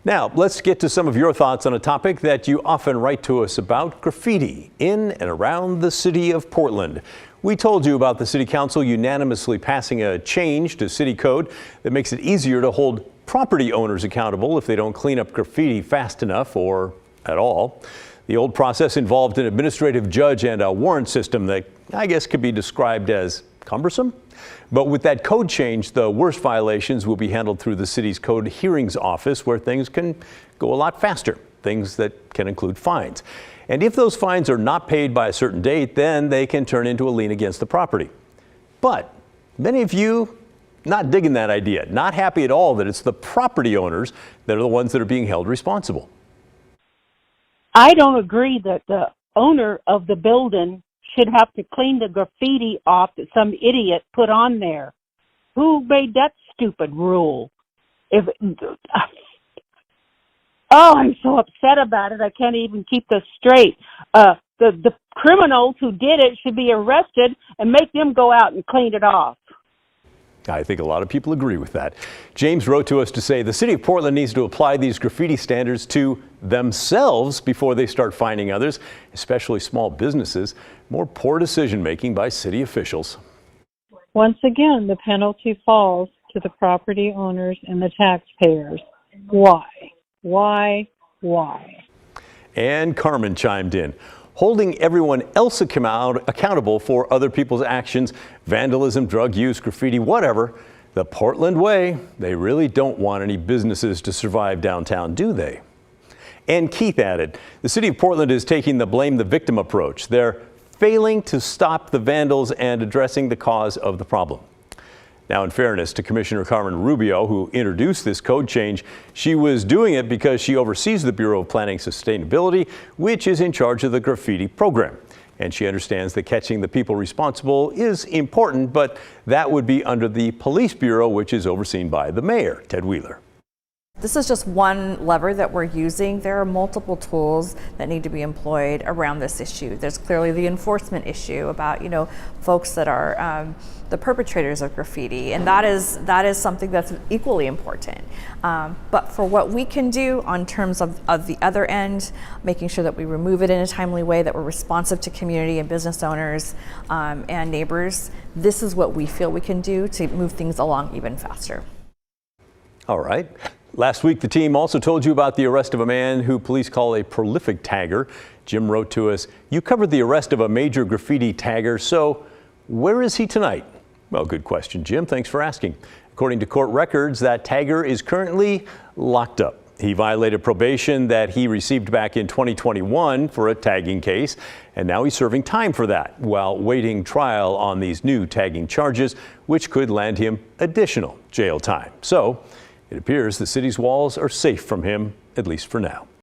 Now, let's get to some of your thoughts on a topic that you often write to us about: graffiti in and around the city of Portland. We told you about the City Council unanimously passing a change to city code that makes it easier to hold property owners accountable if they don't clean up graffiti fast enough or at all. The old process involved an administrative judge and a warrant system that I guess could be described as cumbersome. But with that code change, the worst violations will be handled through the city's code hearings office, where things can go a lot faster, things that can include fines. And if those fines are not paid by a certain date, then they can turn into a lien against the property. But many of you not digging that idea, not happy at all that it's the property owners that are the ones that are being held responsible. I don't agree that the owner of the building should have to clean the graffiti off that some idiot put on there. Who made that stupid rule? I'm so upset about it. I can't even keep this straight. The criminals who did it should be arrested and make them go out and clean it off. I think a lot of people agree with that. James wrote to us to say the city of Portland needs to apply these graffiti standards to themselves before they start fining others, especially small businesses. More poor decision making by city officials. Once again, the penalty falls to the property owners and the taxpayers. Why? Why? Why? And Carmen chimed in. Holding everyone else accountable for other people's actions, vandalism, drug use, graffiti, whatever, the Portland way. They really don't want any businesses to survive downtown, do they? And Keith added, the city of Portland is taking the blame the victim approach. They're failing to stop the vandals and addressing the cause of the problem. Now, in fairness to Commissioner Carmen Rubio, who introduced this code change, she was doing it because she oversees the Bureau of Planning Sustainability, which is in charge of the graffiti program. And she understands that catching the people responsible is important, but that would be under the Police Bureau, which is overseen by the mayor, Ted Wheeler. This is just one lever that we're using. There are multiple tools that need to be employed around this issue. There's clearly the enforcement issue about, folks that are the perpetrators of graffiti, and that is something that's equally important. But for what we can do on terms of the other end, making sure that we remove it in a timely way, that we're responsive to community and business owners and neighbors, this is what we feel we can do to move things along even faster. All right. Last week, the team also told you about the arrest of a man who police call a prolific tagger. Jim wrote to us, you covered the arrest of a major graffiti tagger, so where is he tonight? Well, good question, Jim. Thanks for asking. According to court records, that tagger is currently locked up. He violated probation that he received back in 2021 for a tagging case, and now he's serving time for that while waiting trial on these new tagging charges, which could land him additional jail time. So it appears the city's walls are safe from him, at least for now.